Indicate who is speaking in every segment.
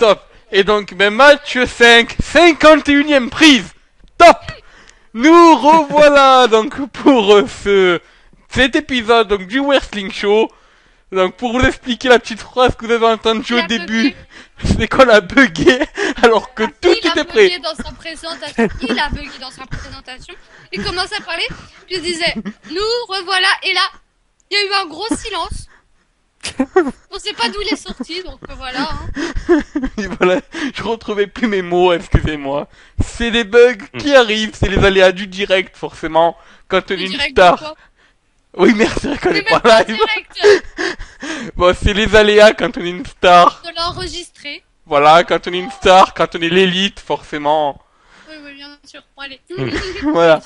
Speaker 1: top. Et donc, ben, match 5, 51e prise. Top. Nous revoilà donc pour cet épisode donc du Wrestling Show. Donc pour vous expliquer la petite phrase que vous avez entendue au début, c'est qu'on a bugué alors que tout était prêt.
Speaker 2: Il a bugué dans sa présentation. Il commence à parler. Je disais, nous revoilà. Et là, il y a eu un gros silence. On sait pas d'où il est sorti, donc voilà. Hein.
Speaker 1: Et voilà, je retrouvais plus mes mots, excusez-moi. C'est des bugs qui arrivent, c'est les aléas du direct forcément quand on est une star. Oui, merci, je connais pas live. Bon, c'est les aléas quand on est une star.
Speaker 2: De l'enregistrer.
Speaker 1: Voilà, quand on est une star, quand on est l'élite, forcément.
Speaker 2: Oui, oui, bien sûr. Bon, allez.
Speaker 1: Voilà.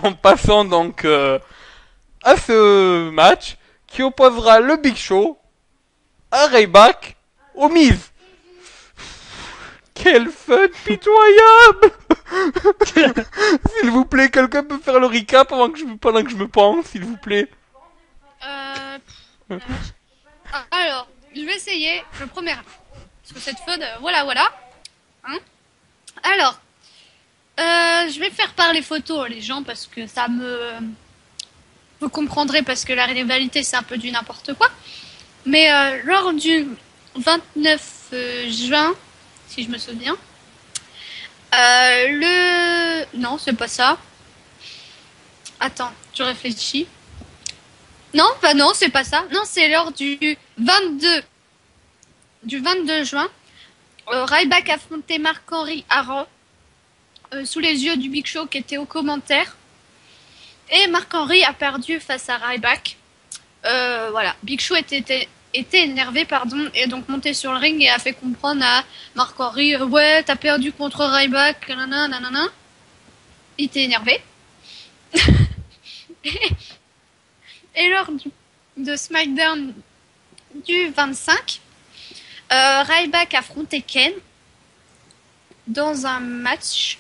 Speaker 1: En passant donc à ce match qui opposera le Big Show à Ryback au Miz. Quel fun pitoyable. S'il vous plaît, quelqu'un peut faire le recap pendant que je me pense, s'il vous plaît.
Speaker 2: Alors, je vais essayer le premier. Parce que cette feud, voilà. Hein, alors, je vais faire par les photos les gens parce que ça me... Vous comprendrez parce que la rivalité c'est un peu du n'importe quoi. Mais lors du 29 juin, si je me souviens, Non, c'est pas ça. Attends, je réfléchis. Non, non, c'est pas ça. Non, c'est lors du 22 juin. Ryback affrontait Marc-Henri à Raw, sous les yeux du Big Show qui était aux commentaires. Et Marc-Henri a perdu face à Ryback. Voilà, Big Show était énervé, et donc monté sur le ring et a fait comprendre à Marc-Henri, ouais, t'as perdu contre Ryback, nanana. Il était énervé. Et lors de SmackDown du 25, Ryback affrontait Ken dans un match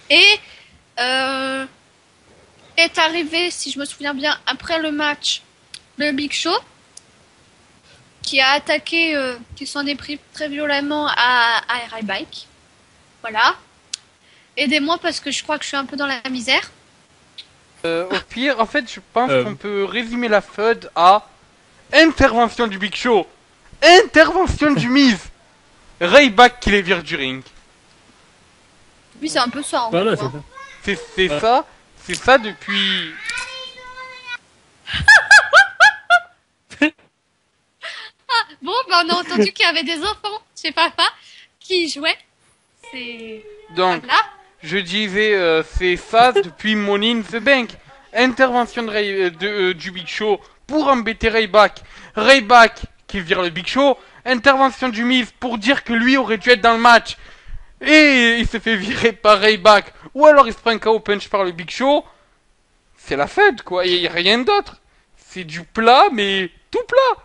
Speaker 2: et est arrivé, si je me souviens bien, après le match, le Big Show qui a attaqué, qui s'en est pris très violemment à Ryback. Voilà. Aidez-moi parce que je crois que je suis un peu dans la misère.
Speaker 1: Au pire, en fait, je pense qu'on peut résumer la feud à intervention du Big Show, intervention du Miz, Ryback qui les vire du ring.
Speaker 2: Oui, c'est un peu ça.
Speaker 3: Voilà,
Speaker 1: c'est ça depuis.
Speaker 2: Bon, bah on a entendu qu'il y avait des enfants chez papa qui jouaient. C'est.
Speaker 1: Donc,
Speaker 2: voilà.
Speaker 1: je disais, c'est ça depuis Money in the Bank. Intervention du Big Show pour embêter Ryback. Ryback qui vire le Big Show. Intervention du Miz pour dire que lui aurait dû être dans le match. Et il se fait virer par Ryback. Ou alors il se prend un KO punch par le Big Show. C'est la fête, quoi. Il n'y a rien d'autre. C'est du plat, mais tout plat.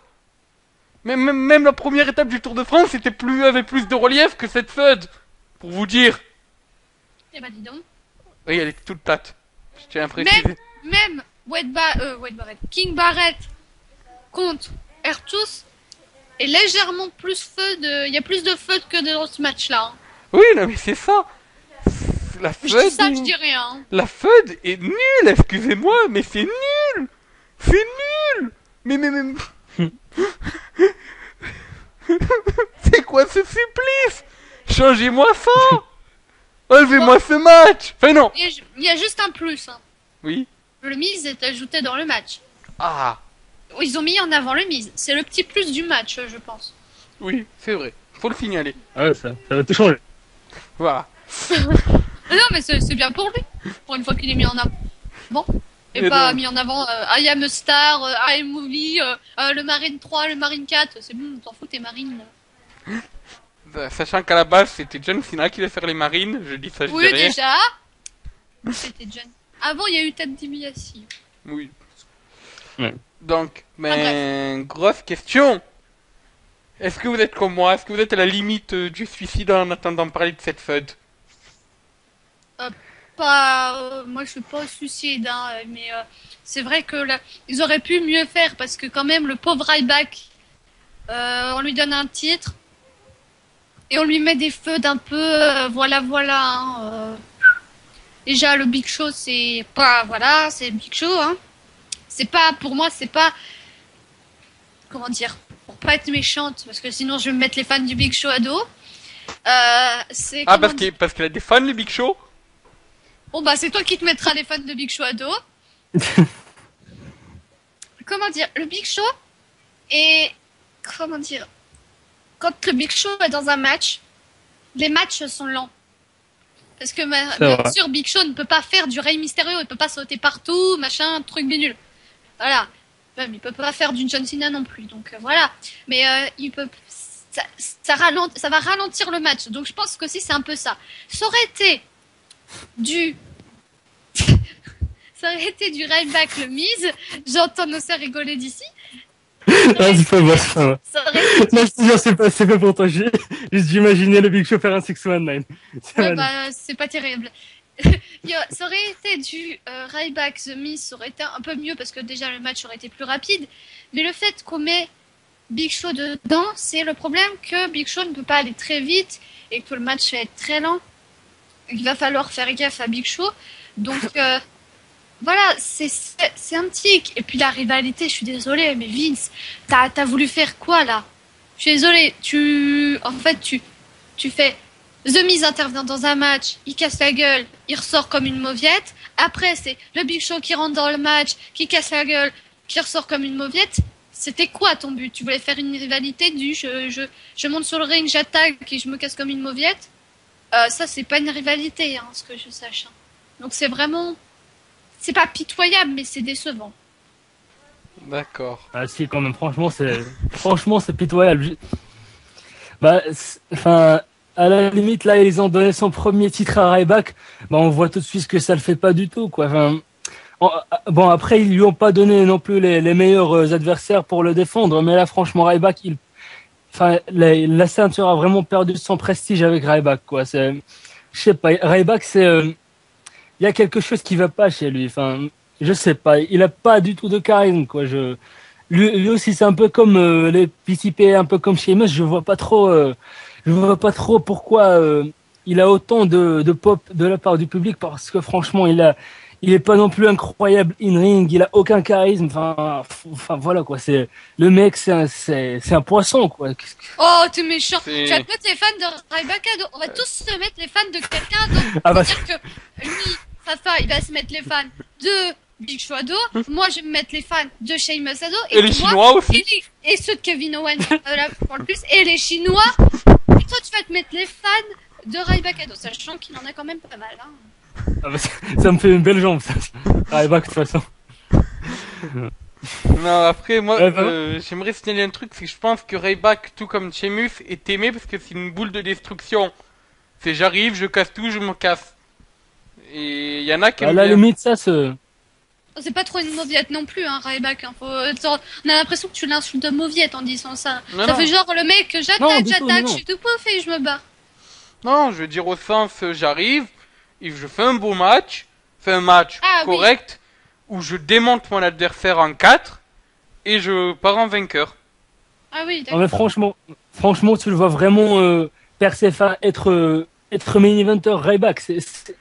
Speaker 1: Même la première étape du Tour de France avait plus de relief que cette feud. Pour vous dire.
Speaker 2: Eh bah dis donc.
Speaker 1: Oui, elle est toute plate. Je tiens à préciser.
Speaker 2: Même King Barrett contre Ertus est légèrement plus feud. Il y a plus de feud que dans ce match-là. Hein.
Speaker 1: Oui, non mais c'est ça. La feud.
Speaker 2: Je dis ça, je dis rien.
Speaker 1: La feud est nulle, excusez-moi, mais c'est nul. C'est nul. Mais. C'est quoi ce supplice? Changez-moi ça. Enlevez-moi ce match. Enfin non.
Speaker 2: Il y a juste un plus. Hein.
Speaker 1: Oui.
Speaker 2: Le Miz est ajouté dans le match.
Speaker 1: Ah.
Speaker 2: Ils ont mis en avant le Miz. C'est le petit plus du match, je pense.
Speaker 1: Oui, c'est vrai. Faut le signaler.
Speaker 3: Ah ouais, ça va tout changer.
Speaker 1: Voilà.
Speaker 2: Non, mais c'est bien pour lui. Pour une fois qu'il est mis en avant. Bon. Et pas mis en avant I am a star, I am movie, le Marine 3, le Marine 4. C'est bon, on s'en fout, t'es Marine.
Speaker 1: Sachant qu'à la base, c'était John Cena qui allait faire les marines. Je dis ça, je
Speaker 2: oui,
Speaker 1: dis rien.
Speaker 2: déjà. C'était John. Avant, il y a eu Ted DiBiase.
Speaker 1: Oui.
Speaker 3: Ouais.
Speaker 1: Donc, grosse question. Est-ce que vous êtes comme moi? Est-ce que vous êtes à la limite du suicide en attendant de parler de cette feud?
Speaker 2: Moi je suis pas au suicide, hein, mais c'est vrai que là, ils auraient pu mieux faire parce que quand même le pauvre Ryback, on lui donne un titre et on lui met des feux d'un peu, voilà. Hein, Déjà, le Big Show, c'est pas, voilà, c'est le Big Show, hein. C'est pas, pour moi, c'est pas, comment dire, pour pas être méchante, parce que sinon je vais me mettre les fans du Big Show à dos. C'est,
Speaker 1: Ah,
Speaker 2: comment dire,
Speaker 1: parce qu'elle a des fans, le Big Show?
Speaker 2: bon bah c'est toi qui te mettras les fans de Big Show à dos. Comment dire, le Big Show est, comment dire, quand le Big Show est dans un match, les matchs sont lents. Parce que bien sûr, Big Show ne peut pas faire du Rey Mysterio, il peut pas sauter partout, machin, truc bidule. Voilà. Même, il peut pas faire du John Cena non plus, donc voilà. Mais il peut, ça va ralentir le match. Donc je pense que si c'est un peu ça. Ça aurait été du Ryback le Miz. J'entends nos sœurs rigoler d'ici.
Speaker 3: Ah, c'est pas moi, c'est pas moi.
Speaker 2: Ça aurait été...
Speaker 3: Non, je te jure, c'est pas pour toi. Juste j'imaginais le Big Show faire un 619.
Speaker 2: Ouais, bah, c'est pas terrible. Ça aurait été du Ryback The Miz, ça aurait été un peu mieux parce que déjà le match aurait été plus rapide. Mais le fait qu'on met Big Show dedans, c'est le problème que Big Show ne peut pas aller très vite et que le match va être très lent. Il va falloir faire gaffe à Big Show. Donc voilà, c'est un tic. Et puis la rivalité, je suis désolée, mais Vince, t'as voulu faire quoi là? Je suis désolée, tu fais The Miz intervient dans un match, il casse la gueule, il ressort comme une mauviette. Après, c'est le Big Show qui rentre dans le match, qui casse la gueule, qui ressort comme une mauviette. C'était quoi ton but? Tu voulais faire une rivalité du je monte sur le ring, j'attaque et je me casse comme une mauviette? Ça, c'est pas une rivalité, hein, ce que je sache. Hein. Donc c'est vraiment... C'est pas pitoyable, mais c'est décevant.
Speaker 1: D'accord.
Speaker 3: Ah si, quand même, franchement, c'est pitoyable. Bah, enfin, à la limite, là, ils ont donné son premier titre à Ryback. Bah, on voit tout de suite que ça le fait pas du tout, quoi. Enfin, bon, après, ils lui ont pas donné non plus les meilleurs adversaires pour le défendre. Mais là, franchement, Ryback, la ceinture a vraiment perdu son prestige avec Ryback, quoi. Je sais pas, Ryback, il y a quelque chose qui va pas chez lui. Enfin, je sais pas, il a pas du tout de charisme, quoi. Lui aussi, c'est un peu comme les PCP, un peu comme Sheamus. Je vois pas trop pourquoi il a autant de pop de la part du public, parce que franchement, il est pas non plus incroyable in ring. Il a aucun charisme. Enfin voilà, quoi. Le mec, c'est un poisson, quoi.
Speaker 2: Oh, t'es méchant. Tu vas te mettre les fans de Ryback à dos. On va tous se mettre les fans de quelqu'un d'autre.
Speaker 3: Ah bah,
Speaker 2: C'est-à-dire que lui, Fafa, il va se mettre les fans de Big Show à dos. Moi, je vais me mettre les fans de Sheamus à dos.
Speaker 1: Et les Chinois aussi.
Speaker 2: Et ceux de Kevin Owens, là, pour le plus. Et les Chinois. Et toi, tu vas te mettre les fans de Ryback à dos. Sachant qu'il en a quand même pas mal, hein.
Speaker 3: ah bah, ça me fait une belle jambe, ça. Ryback, de toute façon.
Speaker 1: Non, après, moi,
Speaker 3: Ouais,
Speaker 1: j'aimerais signaler un truc, c'est que je pense que Ryback, tout comme Sheamus, est aimé parce que c'est une boule de destruction. C'est j'arrive, je casse tout, je me casse. Et il y en a qui
Speaker 3: À
Speaker 1: aiment
Speaker 3: la
Speaker 1: bien.
Speaker 3: limite, ça,
Speaker 2: C'est pas trop une mauviette non plus, hein, Ryback. Hein. On a l'impression que tu l'insultes de mauviette en disant ça.
Speaker 1: Non,
Speaker 2: Ça
Speaker 1: non.
Speaker 2: fait genre le mec,
Speaker 3: Non,
Speaker 2: j'attaque,
Speaker 3: du tout, non.
Speaker 2: je suis tout pouf et je me barre.
Speaker 1: Non, je veux dire au sens, j'arrive, et je fais un beau match, fais un match correct, où je démonte mon adversaire en 4, et je pars en vainqueur.
Speaker 2: Ah oui,
Speaker 3: non,
Speaker 2: d'accord.
Speaker 3: mais franchement, tu le vois vraiment percer, enfin, être main eventer Ryback.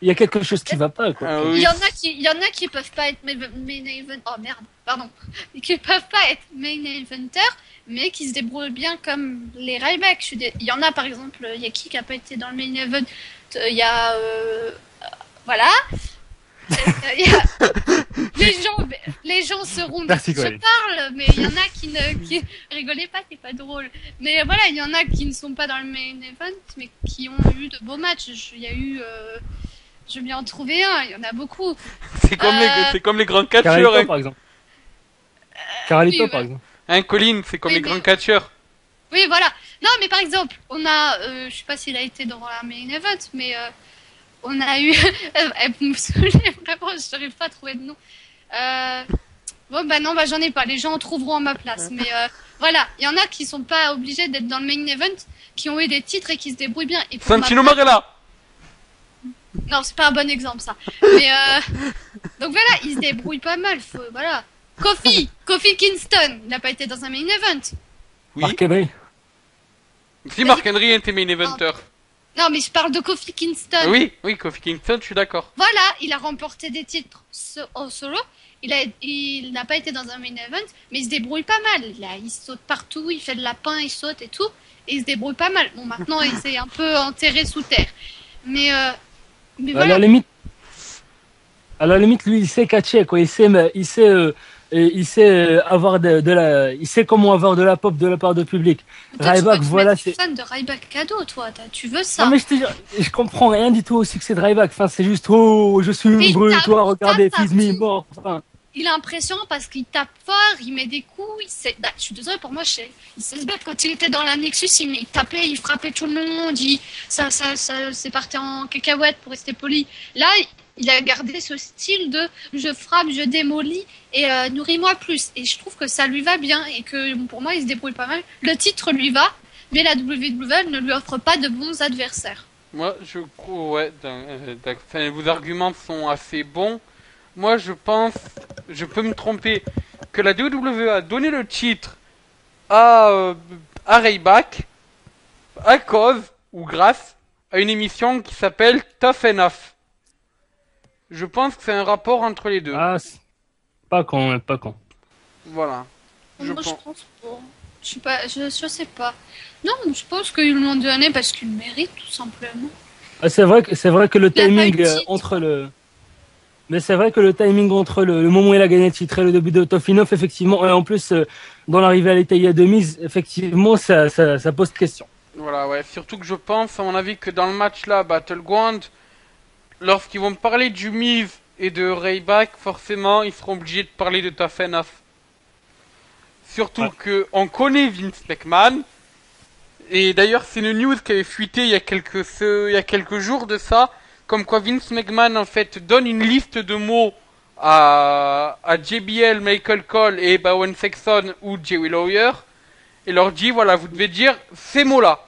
Speaker 3: Il y a quelque chose qui va pas, quoi.
Speaker 1: Ah
Speaker 2: Il
Speaker 1: oui.
Speaker 2: y en a qui peuvent pas être main event. Oh merde, pardon. Qui peuvent pas être main eventer, mais qui se débrouillent bien comme les Ryback. Il y en a par exemple, il y a qui a pas été dans le main event. Il y a voilà. Il y a- les gens seront
Speaker 3: Merci,
Speaker 2: je
Speaker 3: Colin.
Speaker 2: parle, mais il y en a qui rigolez pas, c'est pas drôle. Mais voilà, il y en a qui ne sont pas dans le main event, mais qui ont eu de beaux matchs. Il y a eu, je vais en trouver un. Il y en a beaucoup.
Speaker 1: C'est comme les grands catcheurs,
Speaker 3: Carlito,
Speaker 1: hein.
Speaker 3: par exemple. Carlito,
Speaker 2: oui,
Speaker 3: par
Speaker 2: ouais.
Speaker 3: exemple.
Speaker 1: Hein, Colin, c'est comme
Speaker 2: Oui,
Speaker 1: les
Speaker 2: mais-
Speaker 1: grands catcheurs.
Speaker 2: Oui, voilà. Non, mais par exemple, on a, je sais pas s'il a été dans la main event, mais on a eu, vous me saoulez vraiment, je n'arrive pas à trouver de nom. Bon, bah non, bah j'en ai pas. Les gens en trouveront à ma place. Mais voilà, il y en a qui sont pas obligés d'être dans le main event, qui ont eu des titres et qui se débrouillent bien. Et pour
Speaker 1: Santino
Speaker 2: ma part-
Speaker 1: Marella.
Speaker 2: Non, c'est pas un bon exemple ça. Mais donc voilà, ils se débrouillent pas mal. Voilà. Kofi Kingston, il n'a pas été dans un main event.
Speaker 1: Oui.
Speaker 3: Mark Henry.
Speaker 1: Si Mark Henry était main eventer.
Speaker 2: Non, mais je parle de Kofi Kingston.
Speaker 1: Oui, Kofi Kingston, je suis d'accord.
Speaker 2: Voilà, il a remporté des titres en solo. Il n'a pas été dans un main event, mais il se débrouille pas mal. Il saute partout, il fait de lapin, il saute et tout. Et il se débrouille pas mal. Bon, maintenant, il s'est un peu enterré sous terre. Mais voilà.
Speaker 3: À la limite, lui, il sait catcher, quoi. Il sait il sait comment avoir de la pop de la part de public. Ryback, voilà,
Speaker 2: c'est. Fan de Ryback cadeau, toi. Tu veux ça?
Speaker 3: Non, mais je comprends rien du tout au succès de Ryback. Enfin, c'est juste, oh, je suis une brûle, toi, regardez, Fizz-Me mort. Enfin.
Speaker 2: Il a l'impression parce qu'il tape fort, il met des coups, je suis désolée pour moi, il se battre quand il était dans la Nexus, il tapait, il frappait tout le monde, ça c'est parti en cacahuète pour rester poli. Là, il a gardé ce style de je frappe, je démolis et nourris-moi plus. Et je trouve que ça lui va bien et que pour moi, il se débrouille pas mal. Le titre lui va, mais la WWE ne lui offre pas de bons adversaires.
Speaker 1: Moi, je crois, vos arguments sont assez bons. Moi, je pense, je peux me tromper, que la WWE a donné le titre à Ryback à cause ou grâce à une émission qui s'appelle Tough Enough. Je pense que c'est un rapport entre les deux.
Speaker 3: Ah, pas con.
Speaker 1: Voilà.
Speaker 2: Moi, je pense pas. Je sais pas. Non, je pense qu'ils l'ont donné parce qu'il le mérite, tout simplement.
Speaker 3: Ah, c'est vrai que le timing entre le... Mais c'est vrai que le timing entre le moment où il a gagné le titre et le début de Tough Enough, effectivement, et en plus, dans la rivalité, il y a de mise, effectivement, ça pose question.
Speaker 1: Voilà, ouais. Surtout que je pense, à mon avis, que dans le match là, Battleground, lorsqu'ils vont parler du Miz et de Ryback, forcément, ils seront obligés de parler de Tough Enough. Surtout que on connaît Vince McMahon. Et d'ailleurs, c'est une news qui avait fuité il y a quelques jours de ça. Comme quoi Vince McMahon en fait donne une liste de mots à JBL, Michael Cole et Bowen Sexton ou Jerry Lawyer et leur dit voilà, vous devez dire ces mots-là.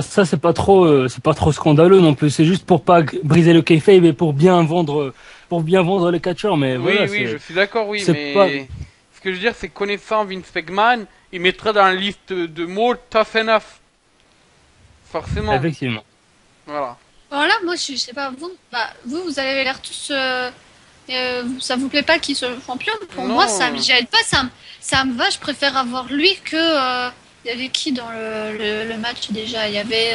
Speaker 3: Ça c'est pas trop scandaleux non plus, c'est juste pour pas briser le kayfabe et pour bien vendre les catcheurs, mais
Speaker 1: oui,
Speaker 3: voilà,
Speaker 1: je suis d'accord, oui, mais ce que je veux dire, c'est connaissant Vince McMahon, il mettrait dans la liste de mots Tough Enough. Forcément.
Speaker 3: Effectivement.
Speaker 1: Voilà.
Speaker 2: Voilà, moi je sais pas, vous avez l'air tous. Ça vous plaît pas qu'il soit champion? Pour moi, ça me gêne pas, ça me va. Je préfère avoir lui que. Il y avait qui dans le match déjà? Il y avait.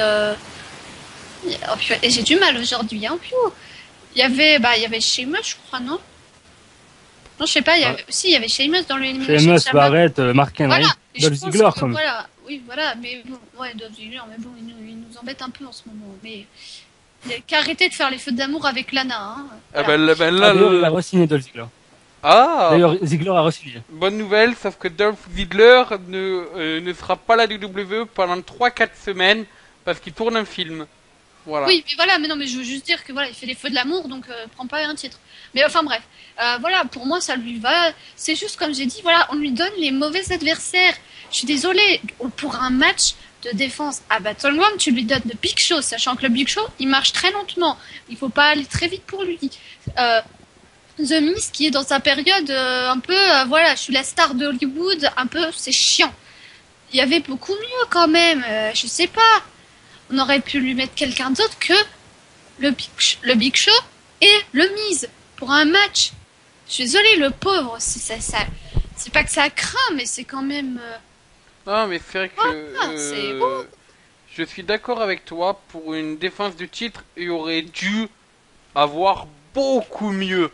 Speaker 2: Et j'ai du mal aujourd'hui, hein, il y avait Sheamus, je crois, non? Non, je sais pas, il y avait Sheamus dans l'élimination.
Speaker 3: Sheamus, Barrett, Mark Henry, Dolph Ziggler, comme.
Speaker 2: Voilà, oui, voilà, mais bon, ouais, Dolph Ziggler, mais bon, il nous embête un peu en ce moment, mais. Il a qu'à arrêter de faire les feux d'amour avec Lana. Hein.
Speaker 1: Ah ben là,
Speaker 3: il a re-signé Dolph Ziggler.
Speaker 1: Ah.
Speaker 3: D'ailleurs, Ziggler a re-signé.
Speaker 1: Bonne nouvelle, sauf que Dolph Ziggler ne sera pas à la WWE pendant 3-4 semaines parce qu'il tourne un film. Voilà.
Speaker 2: Oui, mais voilà, mais non, mais je veux juste dire que voilà, il fait les feux de l'amour, donc prend pas un titre. Mais enfin bref, voilà, pour moi ça lui va. C'est juste comme j'ai dit, voilà, on lui donne les mauvais adversaires. Je suis désolée, pour un match de défense à Battleground, tu lui donnes le Big Show, sachant que le Big Show, il marche très lentement. Il faut pas aller très vite pour lui. The Miz, qui est dans sa période un peu, voilà, je suis la star de Hollywood, un peu, c'est chiant. Il y avait beaucoup mieux quand même, je sais pas. On aurait pu lui mettre quelqu'un d'autre que le Big Show et le Miz pour un match. Je suis désolée, le pauvre, c'est pas que ça craint, mais c'est quand même...
Speaker 1: Non, mais c'est vrai que je suis d'accord avec toi. Pour une défense du titre, il aurait dû avoir beaucoup mieux.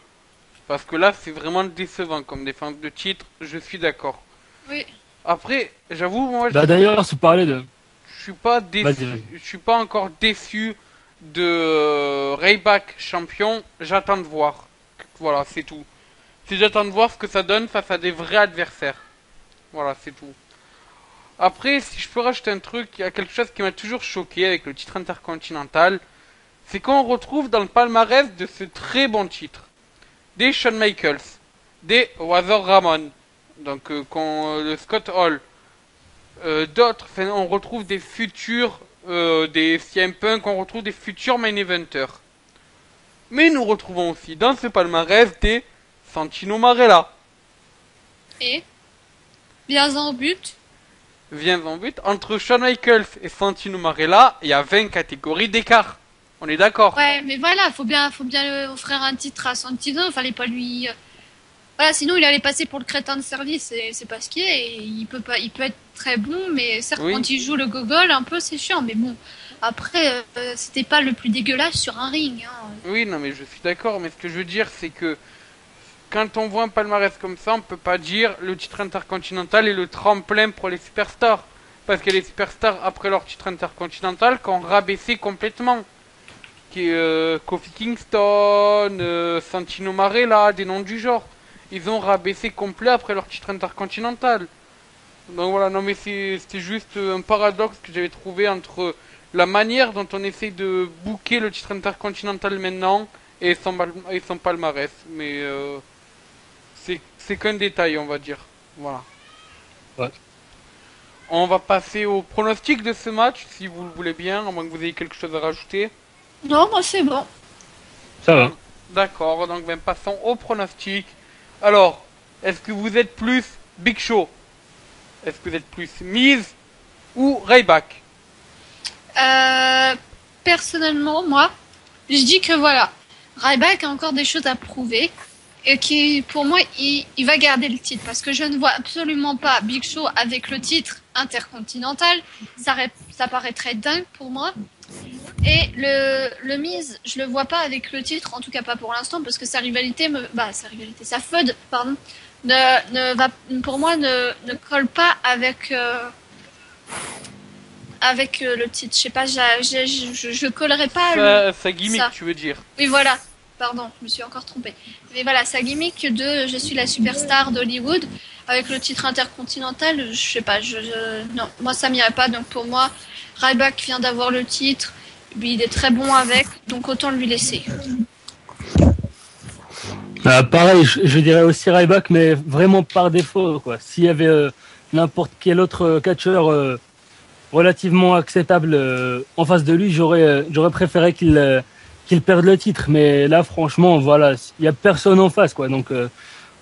Speaker 1: Parce que là, c'est vraiment décevant comme défense de titre. Je suis d'accord.
Speaker 2: Oui.
Speaker 1: Après, j'avoue, moi...
Speaker 3: d'ailleurs, se parler de...
Speaker 1: Je suis pas déçu. Je suis pas encore déçu de Ryback champion. J'attends de voir. Voilà, c'est tout. Si j'attends de voir ce que ça donne face à des vrais adversaires. Voilà, c'est tout. Après, si je peux rajouter un truc, il y a quelque chose qui m'a toujours choqué avec le titre intercontinental. C'est qu'on retrouve dans le palmarès de ce très bon titre des Shawn Michaels, des Razor Ramon, donc le Scott Hall, d'autres, on retrouve des futurs, des CM Punk, on retrouve des futurs main eventers. Mais nous retrouvons aussi dans ce palmarès des Santino Marella.
Speaker 2: Et bien en but.
Speaker 1: viens en but. Entre Shawn Michaels et Santino Marella, il y a 20 catégories d'écart. On est d'accord?
Speaker 2: Ouais, mais voilà, faut bien offrir un titre à Santino. Fallait pas lui. Voilà, sinon il allait passer pour le crétin de service. Et c'est pas ce qu'il est. Et il peut pas, il peut être très bon, mais certes
Speaker 1: Oui.
Speaker 2: quand il joue le gogol, un peu c'est chiant. Mais bon, après, c'était pas le plus dégueulasse sur un ring. Hein.
Speaker 1: Oui, non, mais je suis d'accord. Mais ce que je veux dire, c'est que quand on voit un palmarès comme ça, on peut pas dire le titre intercontinental est le tremplin pour les superstars. Parce que les superstars, après leur titre intercontinental, qu'on rabaissé complètement. Qui est Kofi Kingston, Santino Marella, des noms du genre. Ils ont rabaissé complet après leur titre intercontinental. Donc voilà, non mais c'était juste un paradoxe que j'avais trouvé entre la manière dont on essaie de booker le titre intercontinental maintenant et son palmarès. Mais c'est qu'un détail, on va dire. Voilà.
Speaker 3: Ouais.
Speaker 1: On va passer au pronostic de ce match, si vous le voulez bien, à moins que vous ayez quelque chose à rajouter.
Speaker 2: Non, moi c'est bon.
Speaker 3: Ça va.
Speaker 1: D'accord, donc ben, passons au pronostic. Alors, est-ce que vous êtes plus Big Show? Est-ce que vous êtes plus Miz ou Ryback?
Speaker 2: Personnellement, moi, je dis que voilà, Ryback a encore des choses à prouver et qui, pour moi, il va garder le titre parce que je ne vois absolument pas Big Show avec le titre intercontinental. Ça paraîtrait dingue pour moi. Et le Miz, je le vois pas avec le titre, en tout cas pas pour l'instant, parce que sa feud, pardon, pour moi, ne colle pas avec le titre. Je sais pas, je collerai pas
Speaker 1: Sa gimmick,
Speaker 2: ça.
Speaker 1: tu veux dire?
Speaker 2: Oui, voilà. Pardon, je me suis encore trompée. Mais voilà, sa gimmick de je suis la superstar d'Hollywood avec le titre intercontinental, je sais pas, non, moi ça m'irait pas. Donc pour moi, Ryback vient d'avoir le titre, puis il est très bon avec, donc autant lui laisser.
Speaker 3: Pareil, je dirais aussi Ryback, mais vraiment par défaut, quoi. S'il y avait n'importe quel autre catcheur relativement acceptable en face de lui, j'aurais préféré qu'il perde le titre. Mais là, franchement, voilà, il y a personne en face, quoi. Donc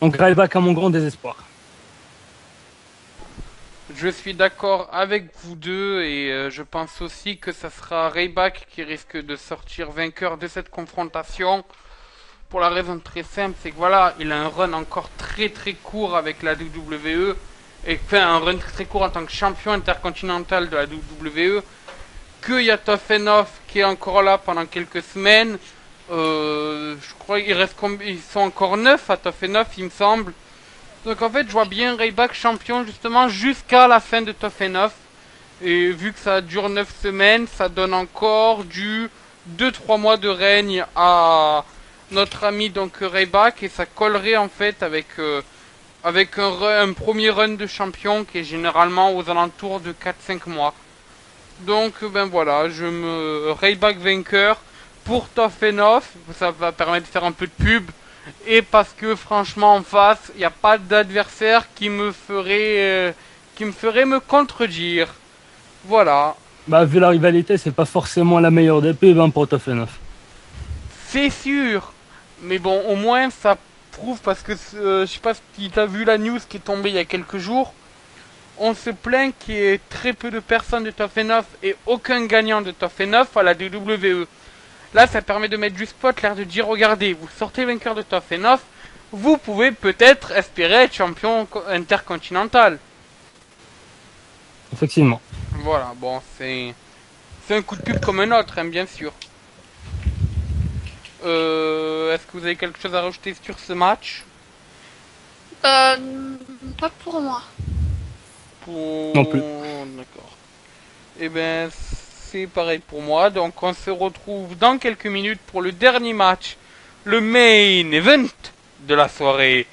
Speaker 3: Ryback à mon grand désespoir.
Speaker 1: Je suis d'accord avec vous deux et je pense aussi que ça sera Ryback qui risque de sortir vainqueur de cette confrontation. Pour la raison très simple, c'est que voilà, il a un run encore très très court avec la WWE. Et fait un run très court en tant que champion intercontinental de la WWE. Qu'il y a Tough Enough qui est encore là pendant quelques semaines. Je crois ils sont encore 9 à Tough Enough, il me semble. Donc en fait, je vois bien Ryback champion justement jusqu'à la fin de Tough Enough. Et vu que ça dure 9 semaines, ça donne encore du 2-3 mois de règne à notre ami donc Ryback. Et ça collerait en fait avec un premier run de champion qui est généralement aux alentours de 4-5 mois. Donc ben voilà, Ryback vainqueur pour Tough Enough. Ça va permettre de faire un peu de pub. Et parce que franchement en face, il n'y a pas d'adversaire qui me ferait me contredire. Voilà.
Speaker 3: Bah, vu la rivalité, c'est pas forcément la meilleure des pubs hein, pour Tough Enough.
Speaker 1: C'est sûr. Mais bon, au moins ça prouve parce que je sais pas si t'as vu la news qui est tombée il y a quelques jours. On se plaint qu'il y ait très peu de personnes de Tough Enough et aucun gagnant de Tough Enough à la WWE. Là, ça permet de mettre du spot, l'air de dire, regardez, vous sortez vainqueur de Tough Enough, vous pouvez peut-être espérer être champion intercontinental.
Speaker 3: Effectivement.
Speaker 1: Voilà, bon, c'est un coup de pub comme un autre, hein, bien sûr. Est-ce que vous avez quelque chose à rajouter sur ce match?
Speaker 2: Pas pour moi.
Speaker 3: Non plus.
Speaker 1: D'accord. Eh ben, c'est pareil pour moi. Donc, on se retrouve dans quelques minutes pour le dernier match, le main event de la soirée.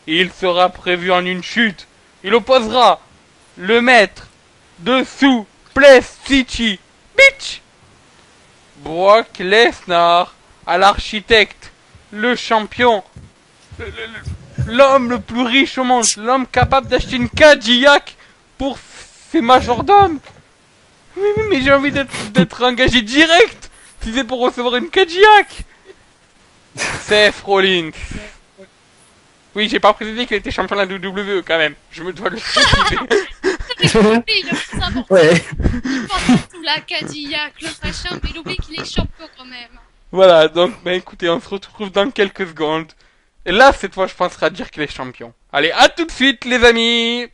Speaker 1: Il sera prévu en une chute. Il opposera le maître de Suplex City, bitch, Brock Lesnar, à l'architecte, le champion, l'homme le plus riche au monde, l'homme capable d'acheter une Cadillac pour ses majordomes. Oui, mais j'ai envie d'être engagé direct si c'est pour recevoir une Cadillac. Seth Rollins. Oui, j'ai pas précisé qu'il était champion de la WWE quand même. Je me dois le préciser.
Speaker 2: Il le plus important.
Speaker 3: Ouais.
Speaker 2: Il pense tout la Cadillac, le machin, mais il oublie qu'il est champion quand même.
Speaker 1: Voilà, donc, bah écoutez, on se retrouve dans quelques secondes. Et là, cette fois, je penserai à dire qu'il est champion. Allez, à tout de suite, les amis!